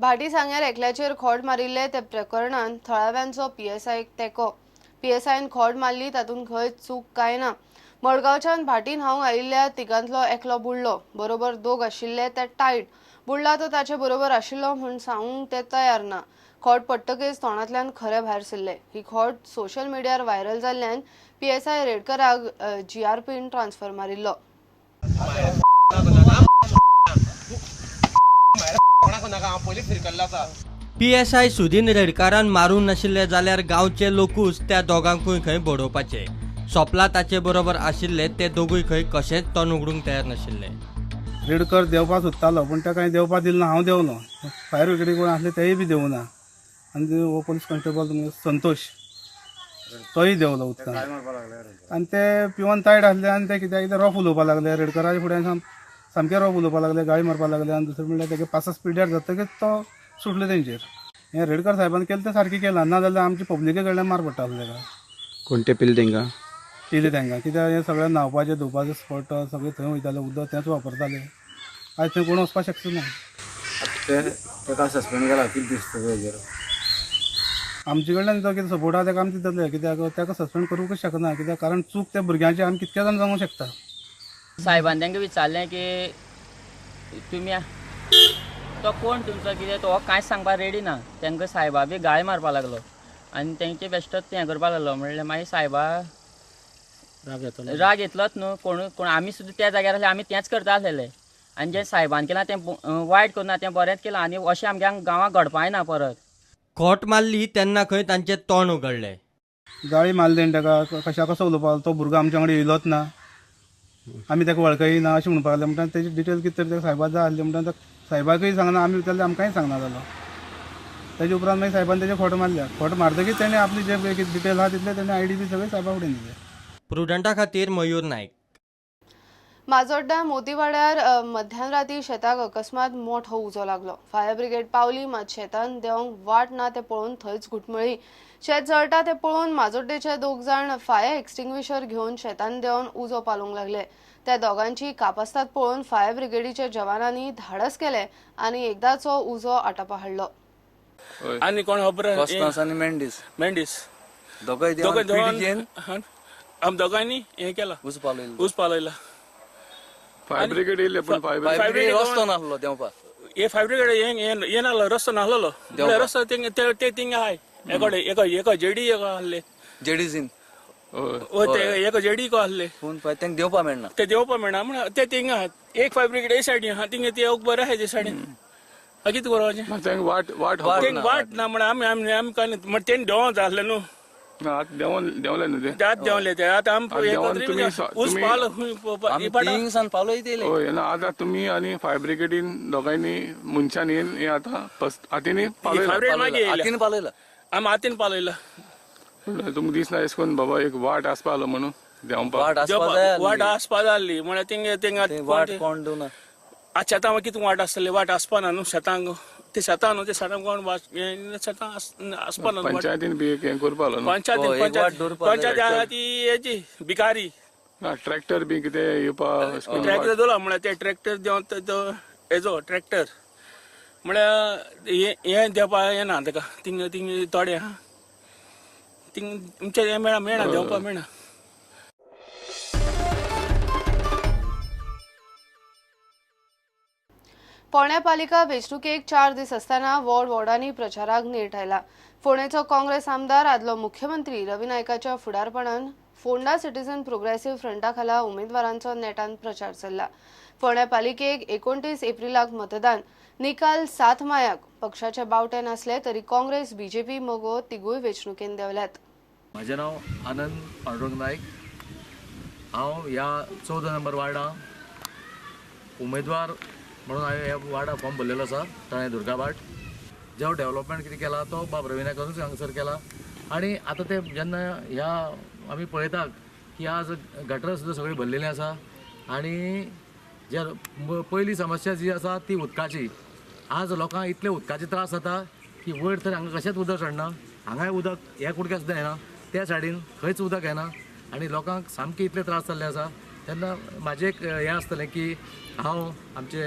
भाटी सांग्यार एकल्याचेर खोड मारिल्ले ते प्रकरणात थळाव्यांचो पीएसआयक तेको। पीएसआयन खोड मारली तातूंत खंय चूक काय ना। मडगांवच्यान भाटीन हांव आयिल्ल्या तिगांतलो एकलो बुडलो। बरोबर दोग आशिल्ले ते टायट। बुडला तो ताचे बरोबर आशिल्लो म्हूण सांगूंक ते तयार ना। खोड पडटकच तोंडांतल्यान खरें भायर सरले। ही खोड सोशल मिडियार व्हायरल जाल्ल्यान पीएसआय रेडकराक जीआरपीन ट्रान्सफर मारिल्लो। पीएसआय सुदीन रेडकारान मारून नाशिल्ले जाल्यार गांवचे लोकूच त्या दोगांकूय खंय बडोवपाचे। सोपला ताचे बरोबर आशिल्ले ते दोगूय खंय कशेंच तोंड उगडूंक तयार नाशिल्ले। रेडकर देवपा सोदतालो पूण ताका देवपा दिलो ना, हांव देंवलो। फायर ब्रिगेडी कोण आसले तेय बी देवूं ना। आनी हो पोलीस कॉन्स्टेबल संतोष तोय देंवलो उदकान। आनी ते पिवन तायड आसले आनी ते कित्याक रफ उलोवपाक लागले। रेडकराचे फुड्यान सामके रफ उलोवपाक लागले, गाळी मारपाक लागले। आनी दुसरे म्हणल्यार तेगे पास स्पिडार जातकीच तो सुटले तेंचेर। हें रेडकर साहेबान केलें तें सारकें केलां, ना जाल्यार आमची पब्लिके कडल्यान मार पडटालो तेका। कोण ते पिले तांकां कित्याक हें सगळें न्हांवपाचें धुवपाचें स्पॉट सगळें थंय वयताले, उदक तेंच वापरताले। आयज थंय कोण वचपाक शकता ना। ताका सस्पेंड केला कितें दिसता हेजेर? आमचे कडल्यान तो कितें सपोर्ट आहा तेका आमी दितले, कित्याक तेका सस्पेंड करूंकच शकना। कित्याक कारण चूक त्या भुरग्यांची आमी कितके जाण जावंक शकता। साहेबान तांकां विचारलें की तुमी तो कोण तुमचो, कितें तो कांयच सांगपाक रेडी ना। तांकां साहेबा बी गाळी मारपाक लागलो आनी तेंचे बेश्टोच हें करपाक लागलो। म्हणल्यार मागीर साहेबा राग येतलोच न्हू। कोण आमी सुद्दां त्या जाग्यार आसले, आमी तेंच करता आसलेले। आनी जें साहेबान केलां तें वायट करुना, तें बरेंच केलां। आनी अशें आमच्या गांवांक घडपाय ना परत। खोट मारली तेन्ना खंय तांचें तोंड उगडलें। गाळी मारली तेणी ताका, कशा कसो उलोवपाक तो भुरगो आमच्या वांगडा येयलोच ना, आमी ताका वळखय ना अशें म्हणपाक लागलें। म्हणटा तेजी डिटेल कितें तरी साहेबाक जाय आसली। म्हणटा साहेबाकय सांगना, आमी विचारलें आमकांय सांगना जालो। तेजे उपरांत मागीर साहेबान तेजे खोट मारल्या। खोट मारतकीच तेणें आपली जे डिटेल आहा तितले तेणें आयडी बी सगळें साहेबा कडेन दिले। प्रुडंटा खातीर मयूर नायक। माजोड्डा मोतीवाड्यार मध्यानराती शेताक अकस्मात मोठो उजो लागलो। फायर ब्रिगेड पावली, मात शेतान देवंक वाट ना ते पळोवन थंयच घुटमळ्ळी। शेत जळटा ते पळोवन माजोड्डेचे दोग जाण फायर एक्सटिंग्विशर घेवन शेतान देंवन उजो पालोवंक लागले। त्या दोगांची कापास्ताद पळोवन फायर ब्रिगेडीच्या जवानांनी धाडस केलें आनी एकदाचो उजो आटोपा हाडलो। आनी कोण खबर आनी मेंडीस दोगांय आम दोगांनी हें केलां, ऊस पालयला। फायर ब्रिगेड येयले पण फायर ब्रिगेड रस्तो नासलो देंवपा। हे फायर ब्रिगेड हे नासलो, रस्तो नासलो। रस्तो ते थिंग आहाय एक जेडी एक आहले जेडीसीन एक जेडी को आहले पूण तांकां देंवपा मेळना। ते देवपा मेळना म्हण ते थिंग आहात। एक फायर ब्रिगेड हे सायडीन आहा, थिंग ते बरें आहाय ते सायडीन। कितें करपाचें? वाट ना म्हण आमी काय म्हण तेणी देंवोंक जाय आसलें न्हू। देंवले न्हू ते त्यात देंवले ते। आतां आमी ऊस पालो थिंगसान पावलो येयले। होय ना, आता तुम्ही आणि फायर ब्रिगेडीन दोगांनी मनशांनी हे आता हातींनी हातीन पालयला। आमी हातीन पालयला। तुमकां दिसना अशें करून बाबा एक वाट आसपा आलो म्हणून देंवपाक वाट आसपा जाल्ली म्हळ्यार थिंग वाट कोण दिवना। आज शेतां कितें वाट आसतली, वाट आसपा ना न्हू शेतांक। ते शेतां न्हू, ते शेतांक कोण शेतां आसपा ना। पंचायतीन बी एक हें करपा आलो न्हू। पंचायत आहा ती हेची भिकारी। ट्रॅक्टर बी कितें येवपा ट्रॅक्टर दवरला म्हळ्यार ते ट्रॅक्टर देंवन हेजो ट्रॅक्टर म्हळ्यार हे देवपा येना ताका। थिंग थोडे आहा थिंग तुमचे हें मेळना देंवपा मेळना। फोंड्या पालिका वेंचणुकेक 4 दीस आसतना वॉर्डांनी प्रचाराक नेट आयला। फोंडेचो काँग्रेस आमदार आदलो मुख्यमंत्री रवी नायकाच्या फुडारपणान फोंडा सिटीजन प्रोग्रेसिव्ह फ्रंटा खाला उमेदवारांचो नेटान प्रचार चल्ला। फोंड्या पालिकेक 29 एप्रिलाक मतदान। निकाल 7 मायाक पक्षाचे बावटे नासले तरी काँग्रेस बीजेपी मोगो तिगूय वेंचणुकेन देंवल्यात। म्हजें नांव आनंद पांडुरंग नायक। हांव ह्या 14 नंबर वार्डा उमेदवार म्हणून हांवें ह्या वार्डा फॉर्म भरलेलो आसा ताणें दुर्गाबाट। जो डेव्हलपमेंट कितें केला तो बाब रवी नायकानूच हांगसर केला। आनी आतां ते जेन्ना ह्या आमी पळयतात की आज गटरां सुद्दां सगळीं भरलेलीं आसा। आनी जे पयली समस्या जी आसा ती उदकाची। आज लोकांक इतले उदकाचे त्रास जाता की वयर तर हांगा कशेंच उदक चडना। हांगाय उदक ह्या कुडक्या सुद्दां येना, त्या सायडीन खंयच उदक येना आनी लोकांक सामके इतले त्रास जाल्ले आसा। तेन्ना म्हाजें एक हें आसतलें की हांव आमचे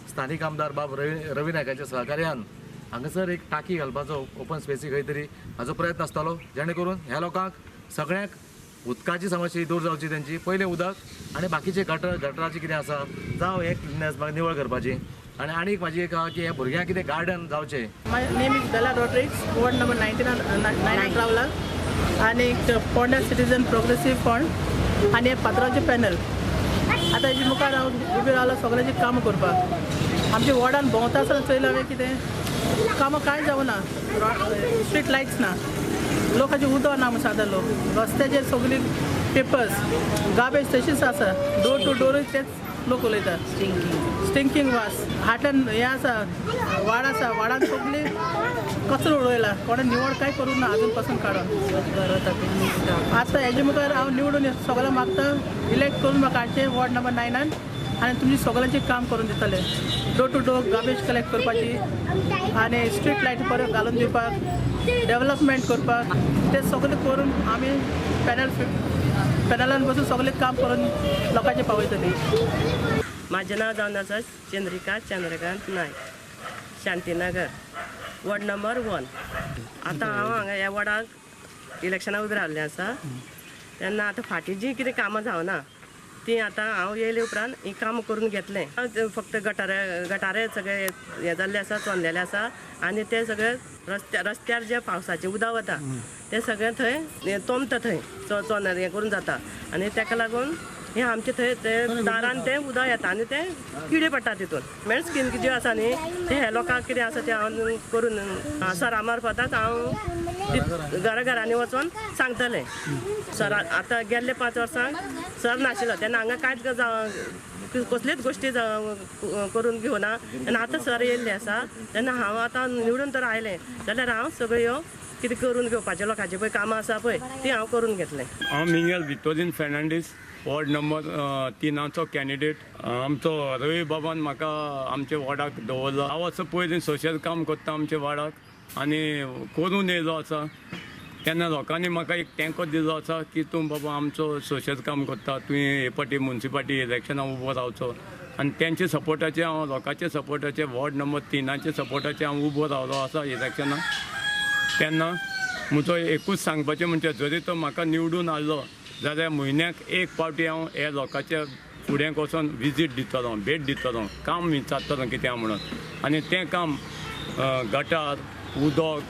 स्थानीक आमदार बाब रवी नायकाच्या सहकार्यान हांगासर एक टाकी घालपाचो ओपन स्पेसी खंय तरी हाजो प्रयत्न आसतालो जेणे करून ह्या लोकांक सगळ्यांक उदकाची समस्या दूर जावची त्यांची पयलें उदक आनी बाकीचे गटराचे कितें आसा जावं हे क्लिननेस निवळ करपाची आनी आनीक म्हाजी एक आहा की ह्या भुरग्यांक कितें गार्डन जावचें. My name is Bella Rodriguez, ward number 9 Travla आणि एक पोंडा सिटीजन प्रोग्रेसिव्ह फंड आणि एक पात्रांचे पॅनल. आता हेजे मुखार हांव उबी रावला सगळ्यांची कामां करपाक. आमच्या वॉर्डान भोंवता आसतना चोयलां हांवें कितें कामां कांय जावना, स्ट्रीट लायट्स ना, लोकांचे उदक ना म्हणून सादर लोक, रस्त्याचेर सगळी पेपर्स गार्बेज तशीच आसा, डोर टू डोर तेच लोक उलयतात. स्टिंकिंग वास हाटन हें आसा, वाड आसा, वाडान सगळी कचरो उडयला, कोणा निवड काय करूंक ना अजून पासून काडून. आतां हेजे मुखार हांव निवडून सगळ्यांक मागता इलेक्ट करून म्हाका हाडचें वॉर्ड नंबर 9 आनी तुमची सगळ्यांचें काम करून दितले. Door to door garbage collect करपाची आनी स्ट्रीट लायट परत घालून दिवपाक, डेव्हलपमेंट करपाक, ते सगळें करून आमी पॅनलान बसून सगळें काम करून लोकांचे पावयतली. माझें नांव जावन आसा चंद्रिका चंद्रकांत नायक, शांतीनगर, वॉर्ड नंबर 1. आतां हांव हांगा ह्या वॉर्डाक इलेक्शनाक उबी रावल्लें आसा. तेन्ना आतां फाटीं जीं कितें कामां जावना ती आतां हांव येयले उपरांत ही कामां करून घेतलें. फक्त गटारे सगळे हे जाल्ले आसा, चोंदलेले आसा आनी ते सगळे रस्त्यार जे पावसाचें उदक वता ते सगळें थंय तोंबता, थंय चोंद हें करून जाता आनी ताका लागून हे आमचे थंय ते दारान ते उदक येता आनी ते किडे पडटा तितून. मेन स्कीम ज्यो आसा न्ही ते हे लोकांक कितें आसा ते हांव करून सरा मार्फताच हांव घरांनी वचून सांगतलें. सर आतां गेल्ले 5 वर्सांक सर नाशिल्लो तेन्ना हांगा कांयच कसलेच गोश्टी करून घेवना आनी आतां सर येयल्ले आसा तेन्ना हांव आतां निवडून तर आयलें जाल्यार हांव सगळ्यो कितें करून घेवपाचें लोकांचे पळय कामां आसा पळय ती हांव करून घेतलें. हांव Mingel Victorian Fernandes, ward number 3 candidate. आमचो रवी बाबान म्हाका आमच्या वॉर्डाक दवरलो. हांव असो पयलीं सोशल काम करता आमच्या वॉर्डाक आनी करून येयलो आसा. तेन्ना लोकांनी म्हाका एक टँको दिलो आसा की तूं बाबा आमचो सोशल काम करता, तुवें हे फाटी म्युन्सिपाल्टी इलेक्शनाक उबो रावचो. आनी तेंच्या सपोर्टाचे हांव लोकांच्या सपोर्टाचे वॉर्ड नंबर 3 सपोर्टाचे हांव उबो रावलो आसा इलेक्शनाक. तेन्ना म्हजो एकूच सांगपाचें म्हणजे जरी तो म्हाका निवडून हाडलो जाल्यार म्हयन्याक एक फावटी हांव हे लोकांच्या फुड्यांक वचोन विजीट दितलो, भेट दितलो, काम विचारतलो कितें म्हणून. आनी तें काम गटार, उदक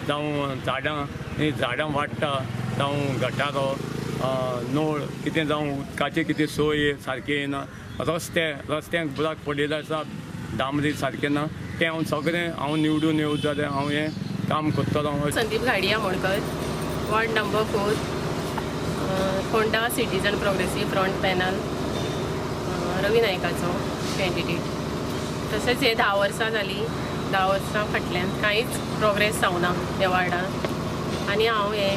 जावं झाडां वाडटा जावं गटारो, नळ कितें जावं उदकाचें कितें सोय सारकी येना, रस्त्यांक ब्लॉक पडिल्ले आसा, डांबरी सारकें ना, तें हांव सगळें हांव निवडून येवं जाल्यार हांव हें काम करतलो. Sandeep Ghadia Monkar, ward number 4, Ponda citizen progressive front panel, Ravi नायकाचो कॅन्डिडेट. तशेंच हे 10 वर्सां जालीं, 10 वर्सां फाटल्यान कांयच प्रोग्रेस जावना ह्या वार्डान आनी हांव हे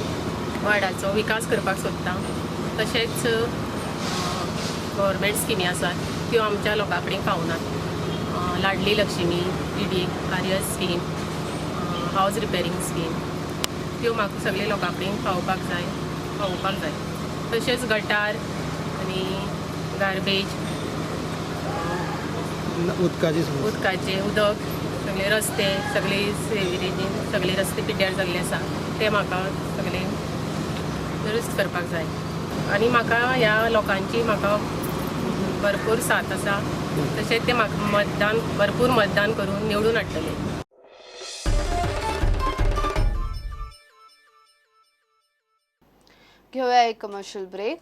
वार्डाचो विकास करपाक सोदतां. तशेंच गव्हर्मेंट स्किमी आसात त्यो आमच्या लोकां कडेन पावनात. लाडली Lakshmi, ED आर्यस scheme, house repairing scheme, त्यो म्हाका सगळे लोकां कडेन पावोवपाक जाय. तशेंच गटार आनी गार्बेज, उदकाचें उदक, सगळे रस्ते, सगळे सेवेरेजीन सगळे रस्ते पिड्ड्यार जाल्ले आसा ते म्हाका सगळे दुरुस्त करपाक जाय. आनी म्हाका ह्या लोकांची म्हाका भरपूर साथ आसा. तशेंच ते म्हाका भरपूर मतदान करून निवडून हाडटले. घेऊया एक कमर्शियल ब्रेक.